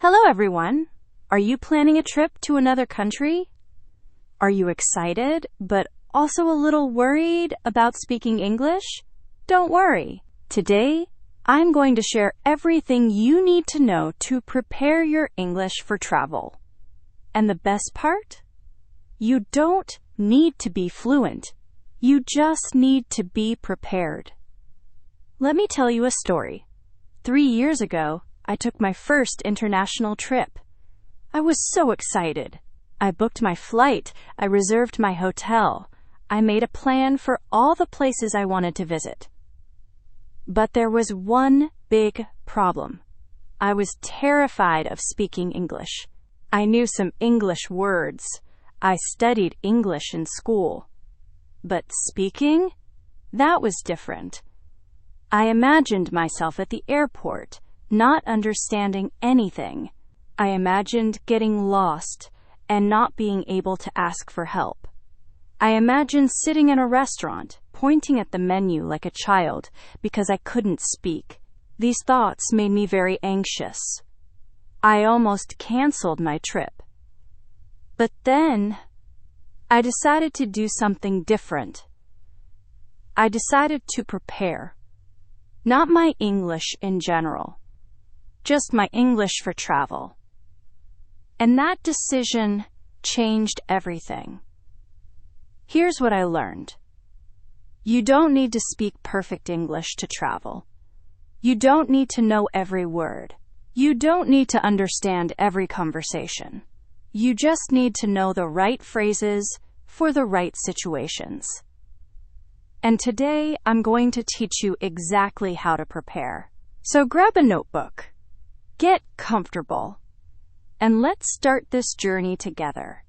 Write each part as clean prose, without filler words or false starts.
Hello, everyone. Are you planning a trip to another country? Are you excited, but also a little worried about speaking English? Don't worry. Today, I'm going to share everything you need to know to prepare your English for travel. And the best part? You don't need to be fluent. You just need to be prepared. Let me tell you a story. 3 years ago, I took my first international trip. I was so excited. I booked my flight. I reserved my hotel. I made a plan for all the places I wanted to visit. But there was one big problem. I was terrified of speaking English. I knew some English words. I studied English in school. But speaking? That was different. I imagined myself at the airport, not understanding anything. I imagined getting lost and not being able to ask for help. I imagined sitting in a restaurant, pointing at the menu like a child because I couldn't speak. These thoughts made me very anxious. I almost canceled my trip. But then, I decided to do something different. I decided to prepare. Not my English in general. Just my English for travel. And that decision changed everything. Here's what I learned. You don't need to speak perfect English to travel. You don't need to know every word. You don't need to understand every conversation. You just need to know the right phrases for the right situations. And today, I'm going to teach you exactly how to prepare. So grab a notebook. Get comfortable. And let's start this journey together.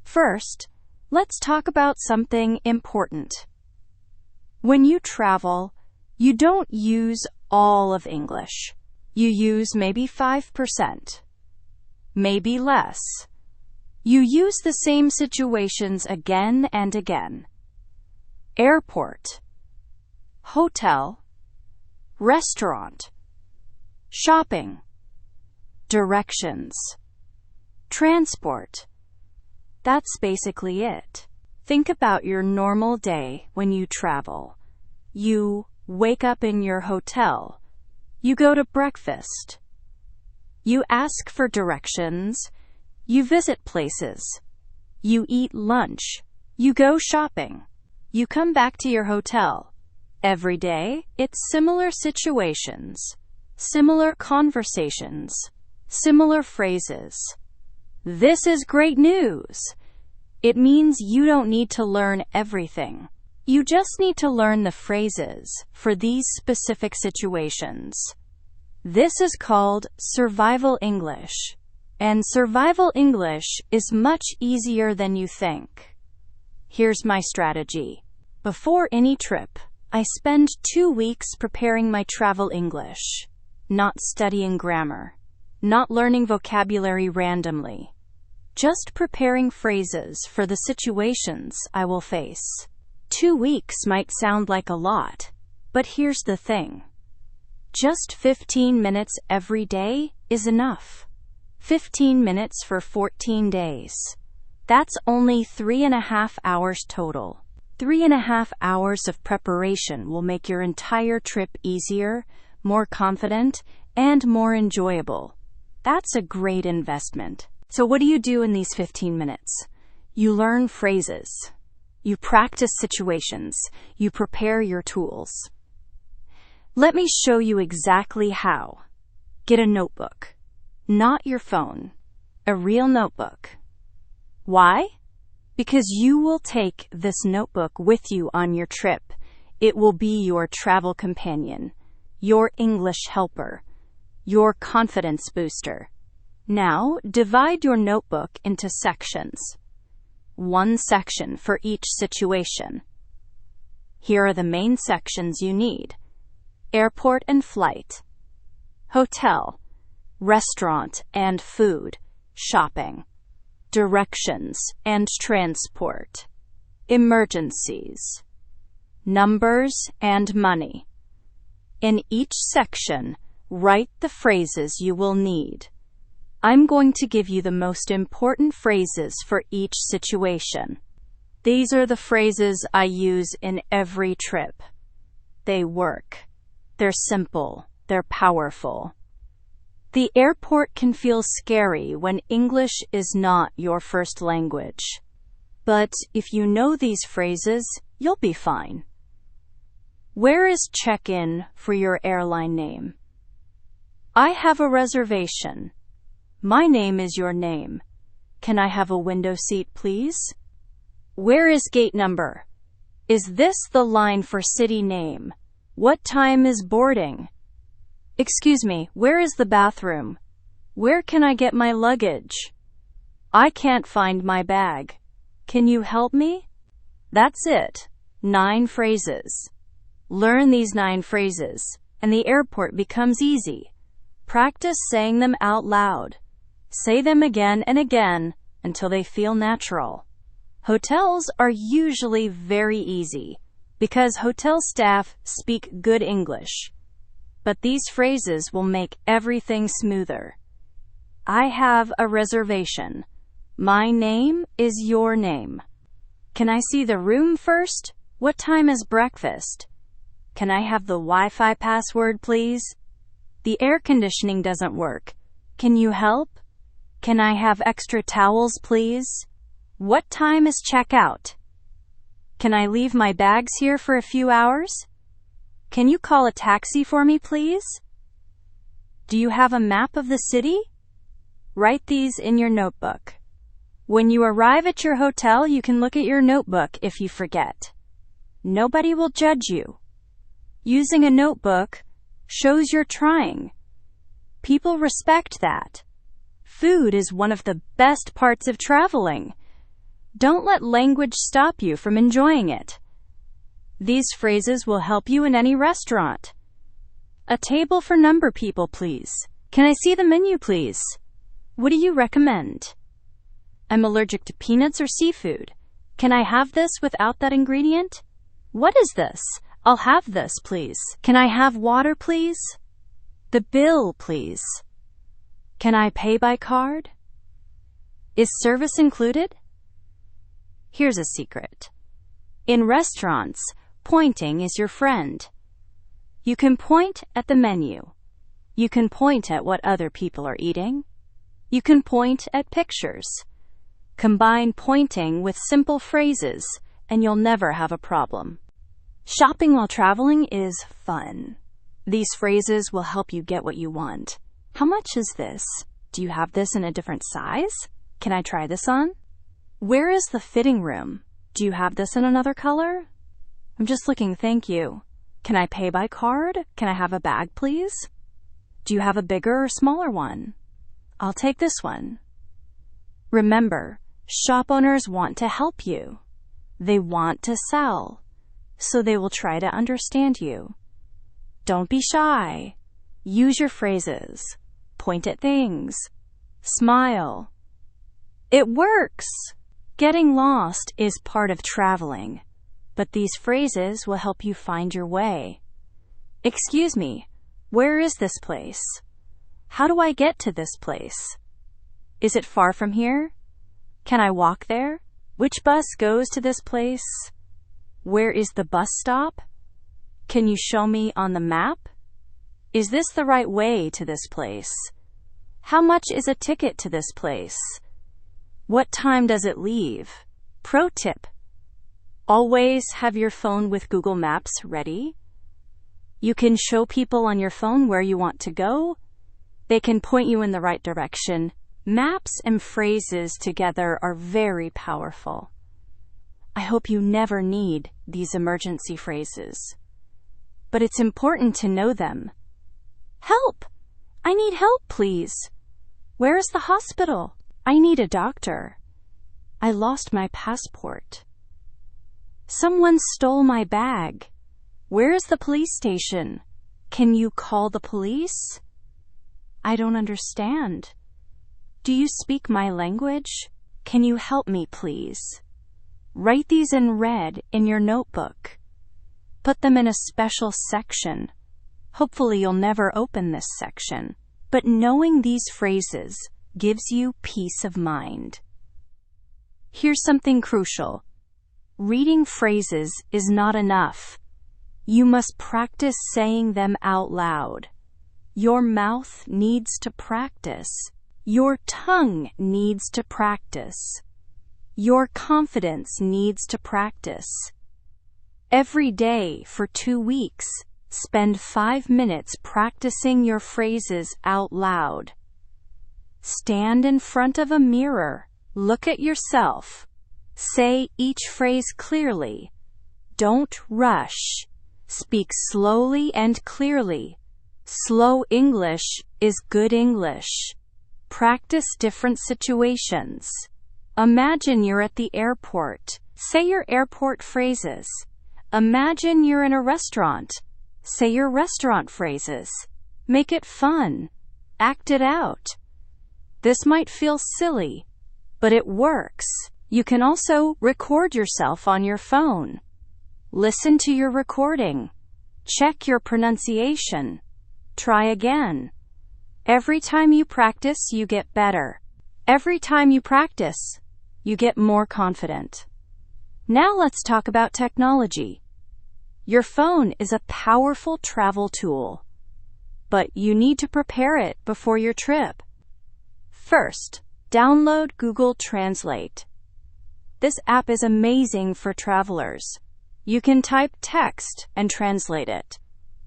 First, let's talk about something important. When you travel, you don't use all of English. You use maybe 5%. Maybe less. You use the same situations again and again. Airport. Hotel. Restaurant. Shopping. Directions. Transport. That's basically it. Think about your normal day when you travel. You wake up in your hotel. You go to breakfast. You ask for directions. You visit places. You eat lunch. You go shopping. You come back to your hotel. Every day, it's similar situations. Similar conversations, similar phrases. This is great news. It means you don't need to learn everything. You just need to learn the phrases for these specific situations. This is called survival English. And survival English is much easier than you think. Here's my strategy. Before any trip, I spend 2 weeks preparing my travel English. Not studying grammar, not learning vocabulary randomly, just preparing phrases for the situations I will face. 2 weeks might sound like a lot, but here's the thing. Just 15 minutes every day is enough. 15 minutes for 14 days. That's only 3.5 hours total. 3.5 hours of preparation will make your entire trip easier, more confident, and more enjoyable. That's a great investment. So what do you do in these 15 minutes? You learn phrases. You practice situations. You prepare your tools. Let me show you exactly how. Get a notebook. Not your phone. A real notebook. Why? Because you will take this notebook with you on your trip. It will be your travel companion. Your English helper, your confidence booster. Now, divide your notebook into sections. 1 section for each situation. Here are the main sections you need. Airport and flight. Hotel. Restaurant and food. Shopping. Directions and transport. Emergencies. Numbers and money. In each section, write the phrases you will need. I'm going to give you the most important phrases for each situation. These are the phrases I use in every trip. They work. They're simple. They're powerful. The airport can feel scary when English is not your first language. But if you know these phrases, you'll be fine. Where is check-in for your airline name? I have a reservation. My name is your name. Can I have a window seat, please? Where is gate number? Is this the line for city name? What time is boarding? Excuse me, where is the bathroom? Where can I get my luggage? I can't find my bag. Can you help me? That's it. 9 phrases. Learn these 9 phrases, and the airport becomes easy. Practice saying them out loud. Say them again and again until they feel natural. Hotels are usually very easy because hotel staff speak good English. But these phrases will make everything smoother. I have a reservation. My name is your name. Can I see the room first? What time is breakfast? Can I have the Wi-Fi password, please? The air conditioning doesn't work. Can you help? Can I have extra towels, please? What time is checkout? Can I leave my bags here for a few hours? Can you call a taxi for me, please? Do you have a map of the city? Write these in your notebook. When you arrive at your hotel, you can look at your notebook if you forget. Nobody will judge you. Using a notebook shows you're trying. People respect that. Food is one of the best parts of traveling. Don't let language stop you from enjoying it. These phrases will help you in any restaurant. A table for number people, please. Can I see the menu, please? What do you recommend? I'm allergic to peanuts or seafood. Can I have this without that ingredient? What is this? I'll have this, please. Can I have water, please? The bill, please. Can I pay by card? Is service included? Here's a secret. In restaurants, pointing is your friend. You can point at the menu. You can point at what other people are eating. You can point at pictures. Combine pointing with simple phrases, and you'll never have a problem. Shopping while traveling is fun. These phrases will help you get what you want. How much is this? Do you have this in a different size? Can I try this on? Where is the fitting room? Do you have this in another color? I'm just looking, thank you. Can I pay by card? Can I have a bag, please? Do you have a bigger or smaller one? I'll take this one. Remember, shop owners want to help you. They want to sell, so they will try to understand you. Don't be shy. Use your phrases. Point at things. Smile. It works. Getting lost is part of traveling, but these phrases will help you find your way. Excuse me, where is this place? How do I get to this place? Is it far from here? Can I walk there? Which bus goes to this place? Where is the bus stop? Can you show me on the map? Is this the right way to this place? How much is a ticket to this place? What time does it leave? Pro tip: always have your phone with Google Maps ready. You can show people on your phone where you want to go. They can point you in the right direction. Maps and phrases together are very powerful. I hope you never need these emergency phrases, but it's important to know them. Help! I need help, please. Where is the hospital? I need a doctor. I lost my passport. Someone stole my bag. Where is the police station? Can you call the police? I don't understand. Do you speak my language? Can you help me, please? Write these in red in your notebook. Put them in a special section. Hopefully you'll never open this section. But knowing these phrases gives you peace of mind. Here's something crucial. Reading phrases is not enough. You must practice saying them out loud. Your mouth needs to practice. Your tongue needs to practice. Your confidence needs to practice. Every day for 2 weeks, spend 5 minutes practicing your phrases out loud. Stand in front of a mirror. Look at yourself. Say each phrase clearly. Don't rush. Speak slowly and clearly. Slow English is good English. Practice different situations. Imagine you're at the airport. Say your airport phrases. Imagine you're in a restaurant. Say your restaurant phrases. Make it fun. Act it out. This might feel silly, but it works. You can also record yourself on your phone. Listen to your recording. Check your pronunciation. Try again. Every time you practice, you get better. Every time you practice, you get more confident. Now let's talk about technology. Your phone is a powerful travel tool, but you need to prepare it before your trip. First, download Google Translate. This app is amazing for travelers. You can type text and translate it.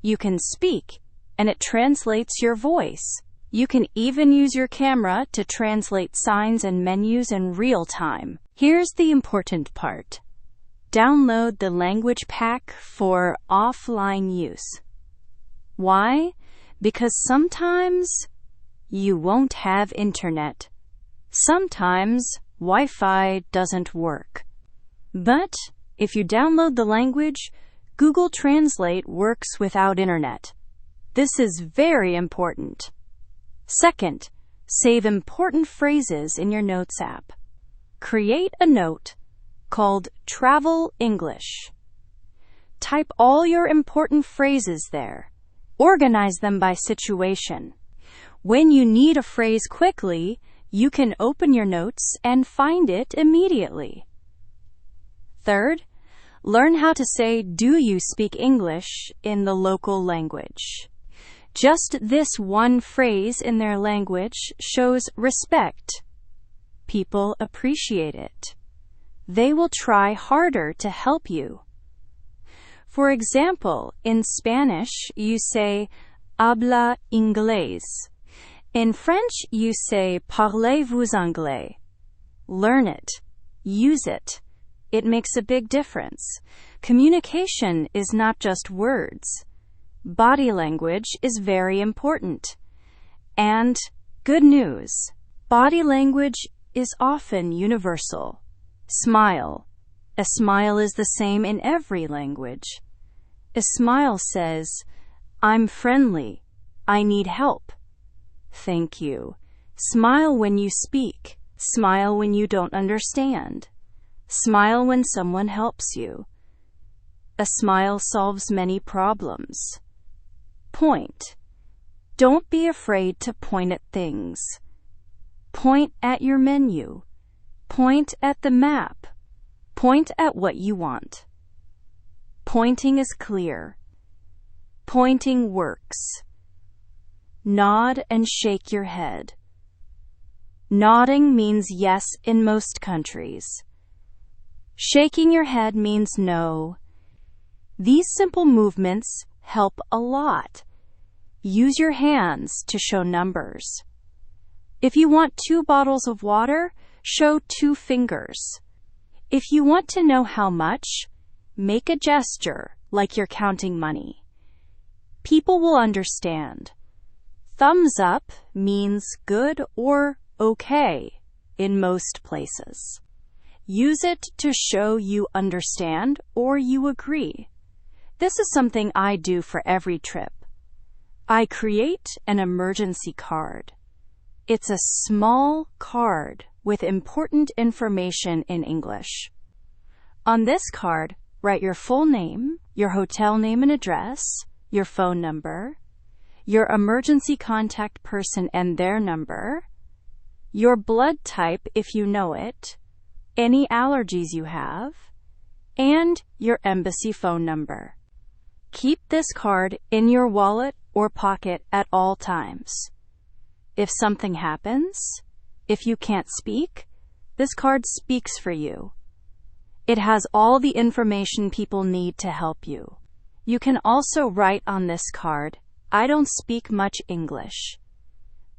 You can speak, and it translates your voice. You can even use your camera to translate signs and menus in real time. Here's the important part. Download the language pack for offline use. Why? Because sometimes you won't have internet. Sometimes Wi-Fi doesn't work. But if you download the language, Google Translate works without internet. This is very important. Second, save important phrases in your Notes app. Create a note called Travel English. Type all your important phrases there. Organize them by situation. When you need a phrase quickly, you can open your notes and find it immediately. Third, learn how to say "Do you speak English?" in the local language. Just this one phrase in their language shows respect. People appreciate it. They will try harder to help you. For example, in Spanish, you say "Habla inglés." In French, you say "Parlez-vous anglais?" Learn it. Use it. It makes a big difference. Communication is not just words. Body language is very important. And good news, body language is often universal. Smile. A smile is the same in every language. A smile says, "I'm friendly. I need help. Thank you." Smile when you speak. Smile when you don't understand. Smile when someone helps you. A smile solves many problems. Point. Don't be afraid to point at things. Point at your menu. Point at the map. Point at what you want. Pointing is clear. Pointing works. Nod and shake your head. Nodding means yes in most countries. Shaking your head means no. These simple movements help a lot. Use your hands to show numbers. If you want 2 bottles of water, show 2 fingers. If you want to know how much, make a gesture like you're counting money. People will understand. Thumbs up means good or okay in most places. Use it to show you understand or you agree. This is something I do for every trip. I create an emergency card. It's a small card with important information in English. On this card, write your full name, your hotel name and address, your phone number, your emergency contact person and their number, your blood type if you know it, any allergies you have, and your embassy phone number. Keep this card in your wallet or pocket at all times. If something happens, if you can't speak, this card speaks for you. It has all the information people need to help you. You can also write on this card, "I don't speak much English.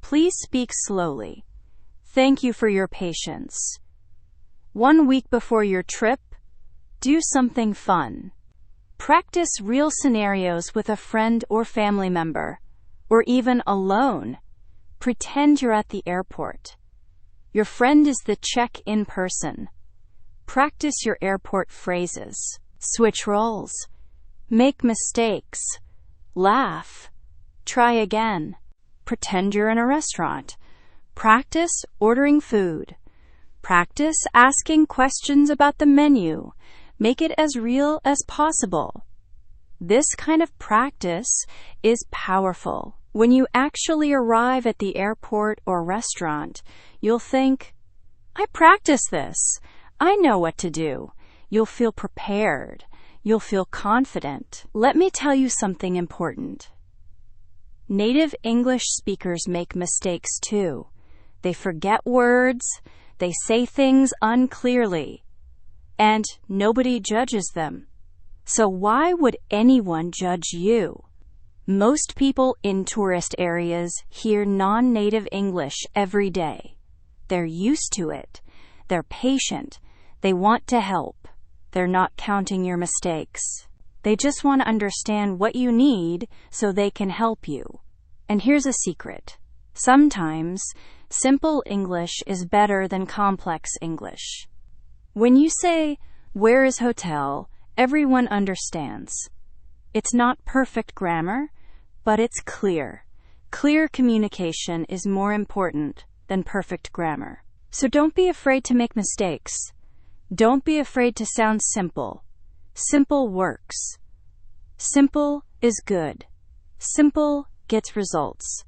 Please speak slowly. Thank you for your patience." 1 week before your trip, do something fun. Practice real scenarios with a friend or family member, or even alone. Pretend you're at the airport. Your friend is the check-in person. Practice your airport phrases. Switch roles. Make mistakes. Laugh. Try again. Pretend you're in a restaurant. Practice ordering food. Practice asking questions about the menu. Make it as real as possible. This kind of practice is powerful. When you actually arrive at the airport or restaurant, you'll think, "I practiced this. I know what to do." You'll feel prepared. You'll feel confident. Let me tell you something important. Native English speakers make mistakes too. They forget words. They say things unclearly. And nobody judges them. So why would anyone judge you? Most people in tourist areas hear non-native English every day. They're used to it. They're patient. They want to help. They're not counting your mistakes. They just want to understand what you need so they can help you. And here's a secret. Sometimes, simple English is better than complex English. When you say, "Where is hotel?" everyone understands. It's not perfect grammar, but it's clear. Clear communication is more important than perfect grammar. So don't be afraid to make mistakes. Don't be afraid to sound simple. Simple works. Simple is good. Simple gets results.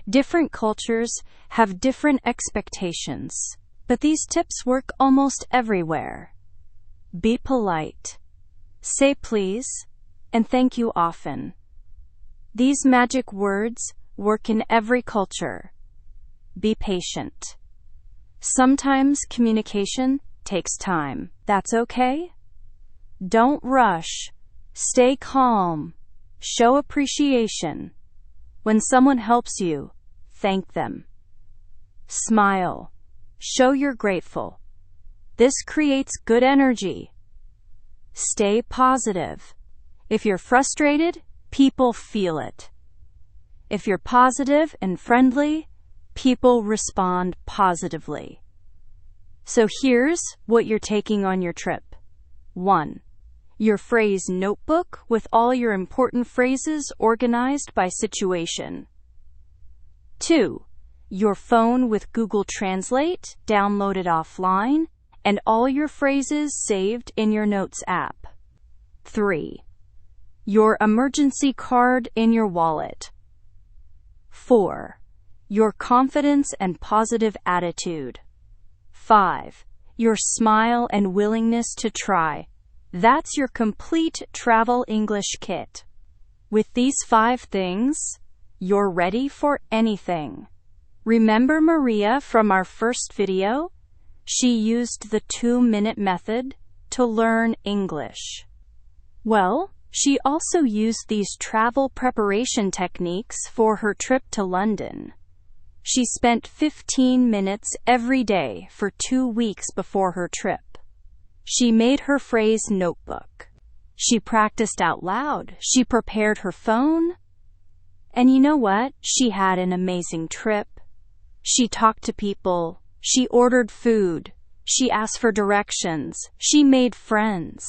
Different cultures have different expectations, but these tips work almost everywhere. Be polite. Say please and thank you often. These magic words work in every culture. Be patient. Sometimes communication takes time. That's okay. Don't rush. Stay calm. Show appreciation. When someone helps you, thank them. Smile. Show you're grateful. This creates good energy. Stay positive. If you're frustrated, people feel it. If you're positive and friendly, people respond positively. So here's what you're taking on your trip. 1. Your phrase notebook with all your important phrases organized by situation. 2. Your phone with Google Translate downloaded offline and all your phrases saved in your Notes app. 3. Your emergency card in your wallet. 4. Your confidence and positive attitude. 5. Your smile and willingness to try. That's your complete travel English kit. With these 5 things, you're ready for anything. Remember Maria from our first video? She used the 2-minute method to learn English. Well, she also used these travel preparation techniques for her trip to London. She spent 15 minutes every day for 2 weeks before her trip. She made her phrase notebook. She practiced out loud. She prepared her phone. And you know what? She had an amazing trip. She talked to people. She ordered food. She asked for directions. She made friends.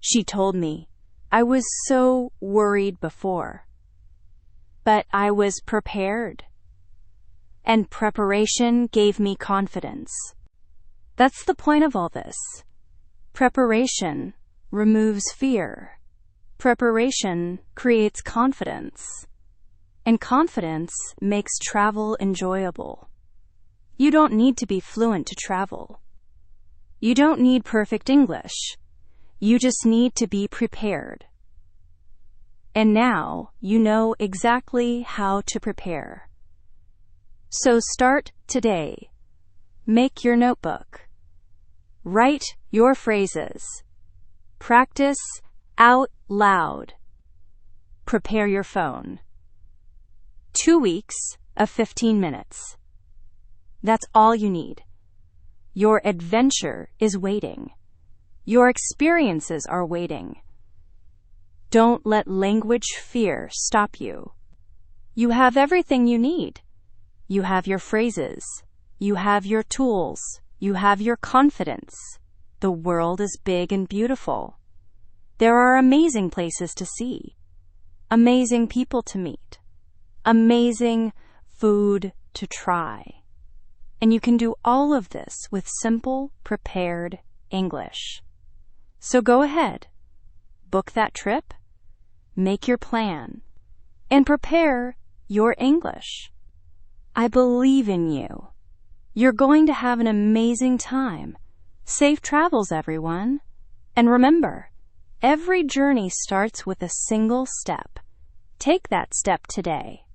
She told me, "I was so worried before, but I was prepared. And preparation gave me confidence." That's the point of all this. Preparation removes fear. Preparation creates confidence. And confidence makes travel enjoyable. You don't need to be fluent to travel. You don't need perfect English. You just need to be prepared. And now you know exactly how to prepare. So start today. Make your notebook. Write your phrases. Practice out loud. Prepare your phone. 2 weeks of 15 minutes. That's all you need. Your adventure is waiting. Your experiences are waiting. Don't let language fear stop you. You have everything you need. You have your phrases. You have your tools. You have your confidence. The world is big and beautiful. There are amazing places to see. Amazing people to meet. Amazing food to try. And you can do all of this with simple, prepared English. So go ahead. Book that trip. Make your plan. And prepare your English. I believe in you. You're going to have an amazing time. Safe travels, everyone. And remember, every journey starts with a single step. Take that step today.